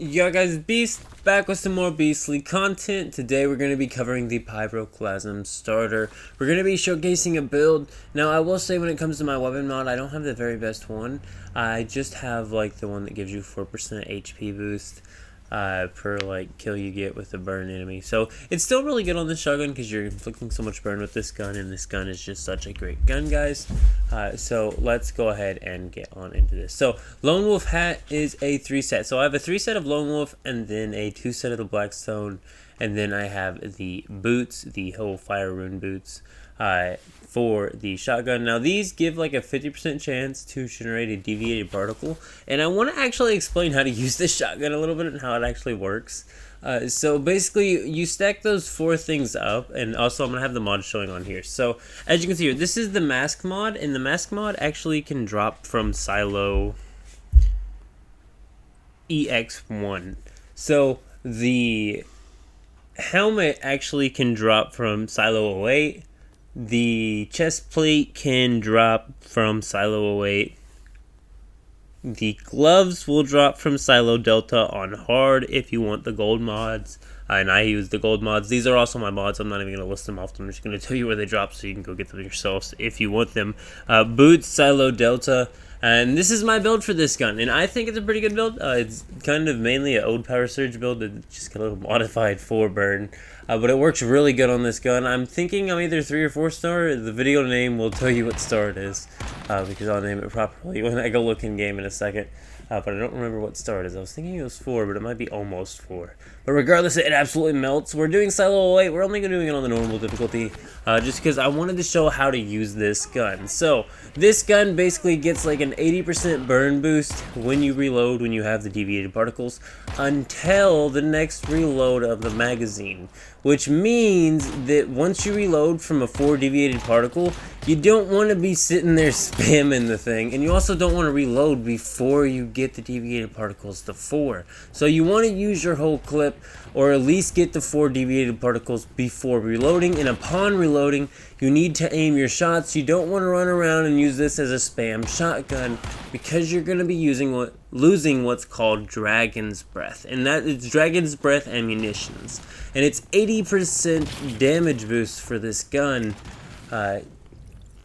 Yo guys, Beast back with some more beastly content. Today we're going to be covering the PyroClasm starter. We're going to be showcasing a build. Now I will say when it comes to my weapon mod, I don't have the very best one. I just have like the one that gives you 4% HP boost per like kill you get with a burn enemy. So it's still really good on the shotgun because you're inflicting so much burn with this gun, and this gun is just such a great gun, guys. So let's go ahead and get on into this. So Lone Wolf hat is a 3 set. So I have a 3 set of Lone Wolf and then a 2 set of the Blackstone, and then I have the boots, the whole fire rune boots for the shotgun. Now these give like a 50% chance to generate a deviated particle, and I want to actually explain how to use this shotgun a little bit and how it actually works. So basically you stack those 4 things up, and also I'm going to have the mod showing on here. So as you can see here, this is the mask mod, and the mask mod actually can drop from silo acs12. So the helmet actually can drop from silo 08. The chest plate can drop from silo 08. The gloves will drop from silo delta on hard if you want the gold mods. And I use the gold mods. These are also my mods. I'm not even going to list them off. I'm just going to tell you where they drop so you can go get them yourselves if you want them. Boots, silo delta. And this is my build for this gun, and I think it's a pretty good build. It's kind of mainly an old power surge build that just got a little modified for burn, but it works really good on this gun. I'm thinking I'm either 3 or 4 star. The video name will tell you what star it is, because I'll name it properly when I go look in game in a second. But I don't remember what star it is. I was thinking it was 4, but it might be almost 4. But regardless, it absolutely melts. We're doing silo 08. We're only doing it on the normal difficulty, just because I wanted to show how to use this gun. So this gun basically gets like an 80% burn boost when you reload, when you have the deviated particles, until the next reload of the magazine. Which means that once you reload from a 4 deviated particle, you don't want to be sitting there spamming the thing, and you also don't want to reload before you get the deviated particles to 4. So you want to use your whole clip, or at least get the 4 deviated particles before reloading, and upon reloading, you need to aim your shots. You don't want to run around and use this as a spam shotgun, because you're going to be losing what's called Dragon's Breath, and that is Dragon's Breath ammunitions, and it's 80% damage boost for this gun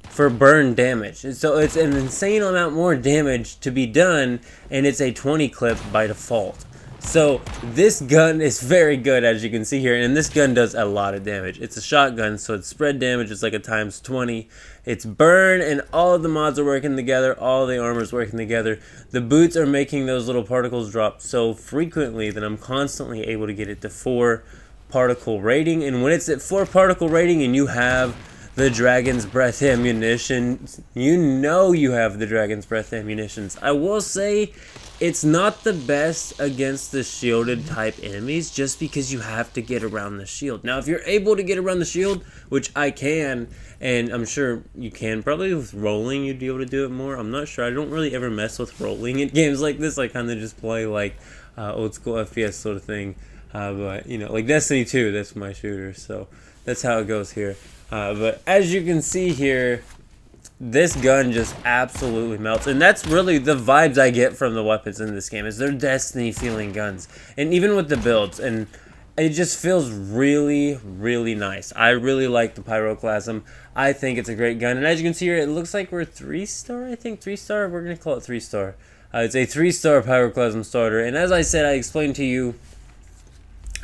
for burn damage. And so it's an insane amount more damage to be done, and it's a 20 clip by default. So this gun is very good, as you can see here, and this gun does a lot of damage. It's a shotgun, so its spread damage is like a times 20. It's burn, and all of the mods are working together, all the armor is working together. The boots are making those little particles drop so frequently that I'm constantly able to get it to 4 particle rating, and when it's at 4 particle rating and you have the Dragon's Breath ammunition, you know you have the Dragon's Breath ammunitions. I will say it's not the best against the shielded type enemies, just because you have to get around the shield. Now if you're able to get around the shield, which I can, and I'm sure you can, probably with rolling you'd be able to do it more. I'm not sure. I don't really ever mess with rolling in games like this. I kind of just play like old school FPS sort of thing. But you know, like Destiny 2, that's my shooter, so that's how it goes here. But as you can see here, this gun just absolutely melts, and that's really the vibes I get from the weapons in this game, is they're Destiny feeling guns, and even with the builds, and it just feels really, really nice. I really like the PyroClasm. I think it's a great gun, and as you can see here, it looks like we're 3 star, I think 3 star, we're going to call it 3 star. It's a 3 star PyroClasm starter, and as I said, I explained to you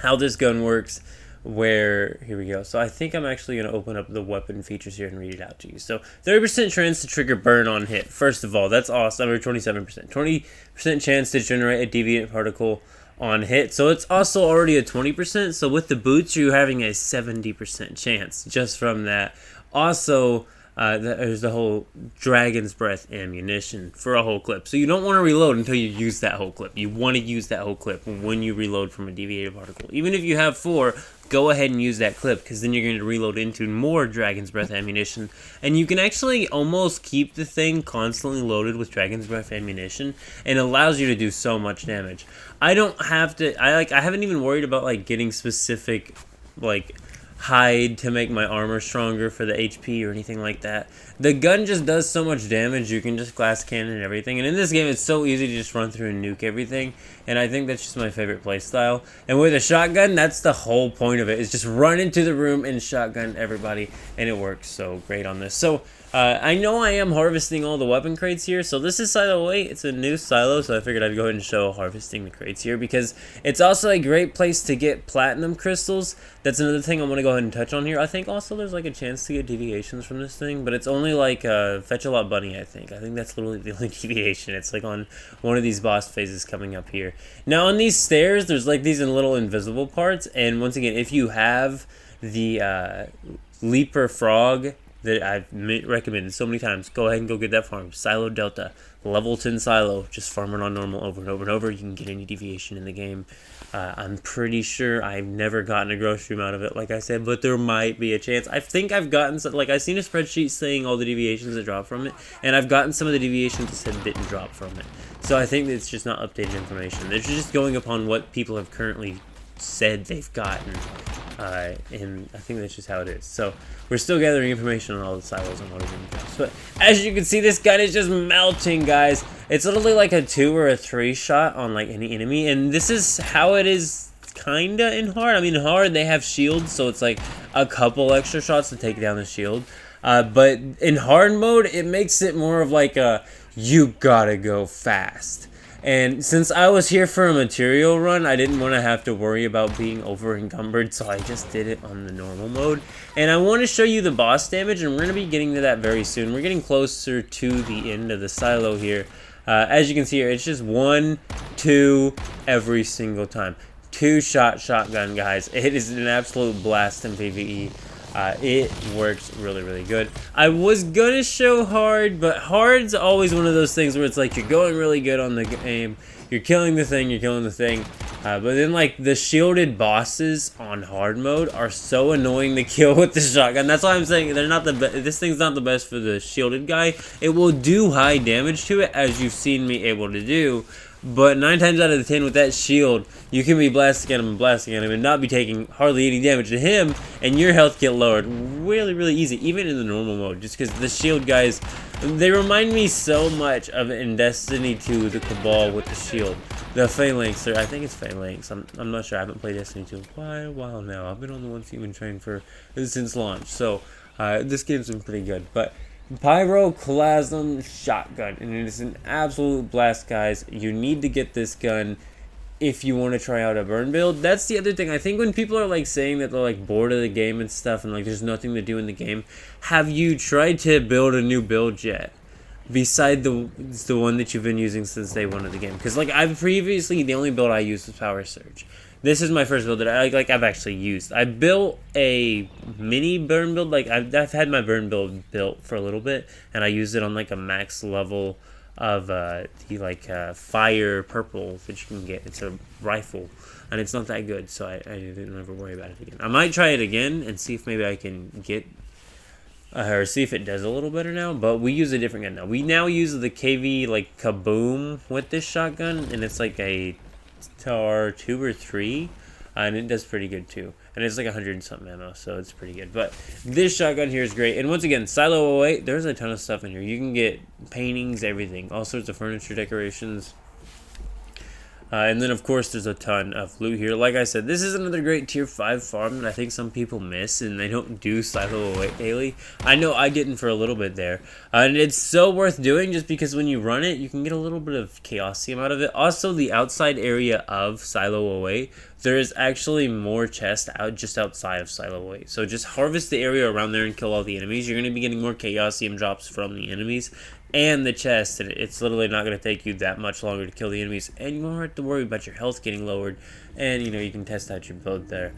how this gun works, where, here we go. So I think I'm actually going to open up the weapon features here and read it out to you. So 30% chance to trigger burn on hit. First of all, that's awesome. Or 27%. 20% chance to generate a deviant particle on hit. So it's also already a 20%. So with the boots, you're having a 70% chance just from that. Also, there's the whole Dragon's Breath ammunition for a whole clip. So you don't want to reload until you use that whole clip. You want to use that whole clip when you reload from a deviated particle. Even if you have 4, go ahead and use that clip, because then you're going to reload into more Dragon's Breath ammunition. And you can actually almost keep the thing constantly loaded with Dragon's Breath ammunition, and it allows you to do so much damage. I don't have to, I haven't even worried about like getting specific like hide to make my armor stronger for the HP or anything like that. The gun just does so much damage. You can just glass cannon and everything. And in this game, it's so easy to just run through and nuke everything. And I think that's just my favorite playstyle. And with a shotgun, that's the whole point of it. Is just run into the room and shotgun everybody. And it works so great on this. So I know I am harvesting all the weapon crates here. So this is silo 8. It's a new silo. So I figured I'd go ahead and show harvesting the crates here. Because it's also a great place to get platinum crystals. That's another thing I want to go ahead and touch on here. I think also there's like a chance to get deviations from this thing, but it's only like fetch a lot bunny. I think that's literally the only deviation. It's like on one of these boss phases coming up here. Now on these stairs, there's like these little invisible parts, and once again, if you have the leaper frog that I've recommended so many times, go ahead and go get that farm. Silo Delta, level 10 silo, just farm it on normal over and over and over. You can get any deviation in the game. I'm pretty sure I've never gotten a gross room out of it, like I said, but there might be a chance. I think I've gotten some, like I've seen a spreadsheet saying all the deviations that drop from it, and I've gotten some of the deviations that said didn't drop from it. So I think it's just not updated information. They're just going upon what people have currently said they've gotten, and I think that's just how it is. So we're still gathering information on all the silos and what everything drops. But as you can see, this gun is just melting, guys. It's literally like a 2 or a 3 shot on like any enemy, and this is how it is kinda in hard. I mean, hard they have shields, so it's like a couple extra shots to take down the shield. But in hard mode, it makes it more of like a you gotta go fast. And since I was here for a material run, I didn't want to have to worry about being over encumbered, so I just did it on the normal mode. And I want to show you the boss damage, and we're going to be getting to that very soon. We're getting closer to the end of the silo here. As you can see here, it's just 1, 2 every single time. 2-shot shotgun, guys. It is an absolute blast in PvE. It works really, really good. I was gonna show hard, but hard's always one of those things where it's like you're going really good on the game, you're killing the thing, but then like the shielded bosses on hard mode are so annoying to kill with the shotgun. That's why I'm saying they're not the this thing's not the best for the shielded guy. It will do high damage to it, as you've seen me able to do. But 9 times out of 10 with that shield, you can be blasting at him and not be taking hardly any damage to him, and your health get lowered really, really easy, even in the normal mode, just because the shield guys, they remind me so much of in Destiny 2, the Cabal with the shield. The Phalanx, I think it's Phalanx, I'm not sure, I haven't played Destiny 2 in quite a while now. I've been on the one team and trained for since launch, so this game's been pretty good, but PyroClasm shotgun, and it is an absolute blast, guys. You need to get this gun if you want to try out a burn build. That's the other thing. I think when people are like saying that they're like bored of the game and stuff, and like there's nothing to do in the game, have you tried to build a new build yet? Beside the one that you've been using since day one of the game? Because like I've previously, the only build I used was Power Surge. This is my first build that I've actually used. I built a mini burn build. Like I've had my burn build built for a little bit, and I used it on like a max level of the fire purple that you can get. It's a rifle, and it's not that good, so I didn't ever worry about it again. I might try it again and see if maybe I can get or see if it does a little better now. But we use a different gun now. We now use the KV like Kaboom with this shotgun, and it's like a TAR 2 or 3, and it does pretty good too, and it's like 100 and something ammo, so it's pretty good. But this shotgun here is great, and once again, Silo 08, there's a ton of stuff in here. You can get paintings, everything, all sorts of furniture decorations. And then, of course, there's a ton of loot here. Like I said, this is another great Tier 5 farm that I think some people miss, and they don't do Silo 08 daily. I know I didn't for a little bit there. And it's so worth doing just because when you run it, you can get a little bit of Chaosium out of it. Also, the outside area of Silo 08, there is actually more chests out just outside of Silo 08. So just harvest the area around there and kill all the enemies. You're going to be getting more Chaosium drops from the enemies and the chest, and it's literally not going to take you that much longer to kill the enemies, and you won't have to worry about your health getting lowered, and you know, you can test out your build there.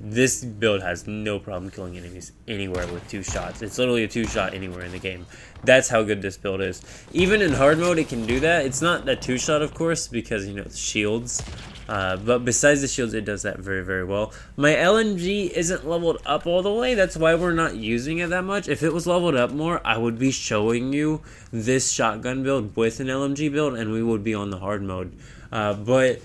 This build has no problem killing enemies anywhere with 2 shots. It's literally a 2-shot anywhere in the game. That's how good this build is. Even in hard mode, it can do that. It's not a 2-shot, of course, because, you know, the shields. But besides the shields, it does that very, very well. My LMG isn't leveled up all the way. That's why we're not using it that much. If it was leveled up more, I would be showing you this shotgun build with an LMG build, and we would be on the hard mode. But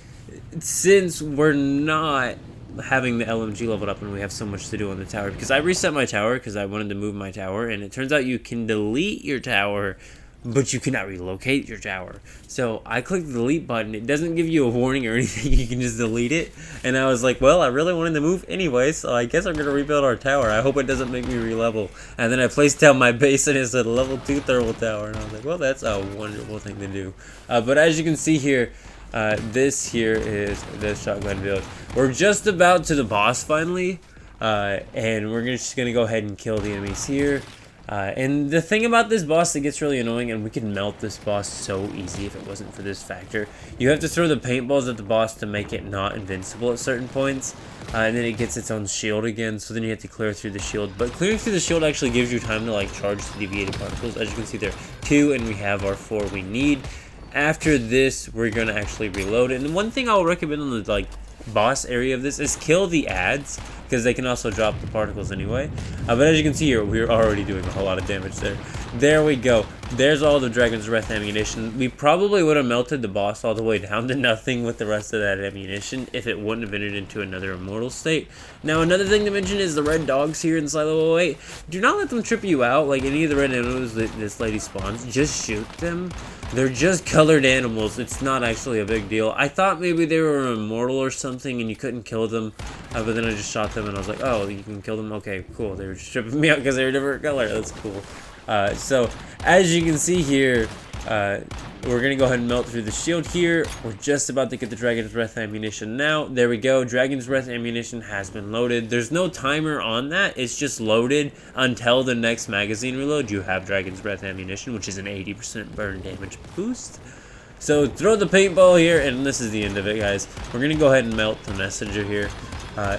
since we're not having the LMG leveled up when we have so much to do on the tower, because I reset my tower because I wanted to move my tower, and it turns out you can delete your tower, but you cannot relocate your tower. So I clicked the delete button. It doesn't give you a warning or anything. You can just delete it. And I was like, well, I really wanted to move anyway, so I guess I'm going to rebuild our tower. I hope it doesn't make me re-level. And then I placed down my base, and it's a level 2 thermal tower. And I was like, well, that's a wonderful thing to do. But as you can see here, this here is the shotgun build. We're just about to the boss finally. And we're just going to go ahead and kill the enemies here. And the thing about this boss that gets really annoying, and we could melt this boss so easy if it wasn't for this factor, you have to throw the paintballs at the boss to make it not invincible at certain points, and then it gets its own shield again, so then you have to clear through the shield. But clearing through the shield actually gives you time to like charge the deviated particles. As you can see there, 2, and we have our 4 we need. After this, we're gonna actually reload it. And one thing I'll recommend on the like boss area of this is kill the ads, because they can also drop the particles anyway. But as you can see here, we're already doing a whole lot of damage there. There we go. There's all the Dragon's Breath ammunition. We probably would have melted the boss all the way down to nothing with the rest of that ammunition if it wouldn't have entered into another immortal state. Now, another thing to mention is the red dogs here in Silo 08. Do not let them trip you out like any of the red animals that this lady spawns. Just shoot them. They're just colored animals. It's not actually a big deal. I thought maybe they were immortal or something and you couldn't kill them, but then I just shot them and I was like, oh, you can kill them? Okay, cool. They were just tripping me out because they were a different color. That's cool. So, as you can see here, we're going to go ahead and melt through the shield here. We're just about to get the Dragon's Breath ammunition now. There we go. Dragon's Breath ammunition has been loaded. There's no timer on that. It's just loaded until the next magazine reload. You have Dragon's Breath ammunition, which is an 80% burn damage boost. So throw the paintball here, and this is the end of it, guys. We're going to go ahead and melt the messenger here.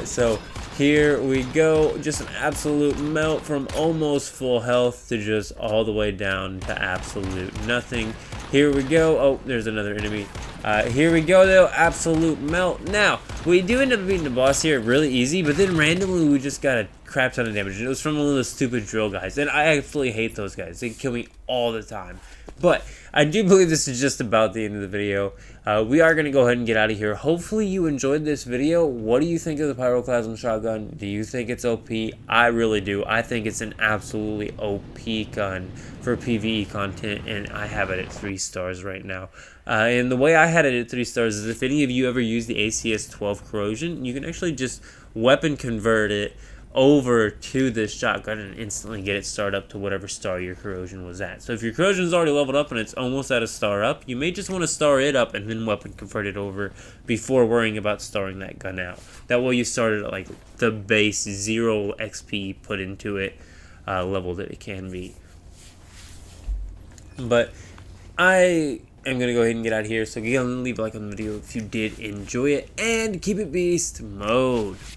So here we go. Just an absolute melt from almost full health to just all the way down to absolute nothing. Here we go. Oh, there's another enemy. Here we go, though. Absolute melt. Now, we do end up beating the boss here really easy, but then randomly we just got a crap ton of damage. And it was from one of those stupid drill guys. And I absolutely hate those guys. They kill me all the time. But I do believe this is just about the end of the video. We are going to go ahead and get out of here. Hopefully you enjoyed this video. What do you think of the PyroClasm shotgun? Do you think it's OP? I really do. I think it's an absolutely OP gun for PvE content, and I have it at 3 stars right now. And the way I had it at 3 stars is if any of you ever use the acs12 corrosion, you can actually just weapon convert it over to this shotgun and instantly get it started up to whatever star your corrosion was at. So if your corrosion is already leveled up and it's almost at a star up, you may just want to star it up and then weapon convert it over before worrying about starring that gun out. That way you started at like the base 0 XP put into it level that it can be. But I am going to go ahead and get out of here, so go ahead and leave a like on the video if you did enjoy it, and keep it beast mode.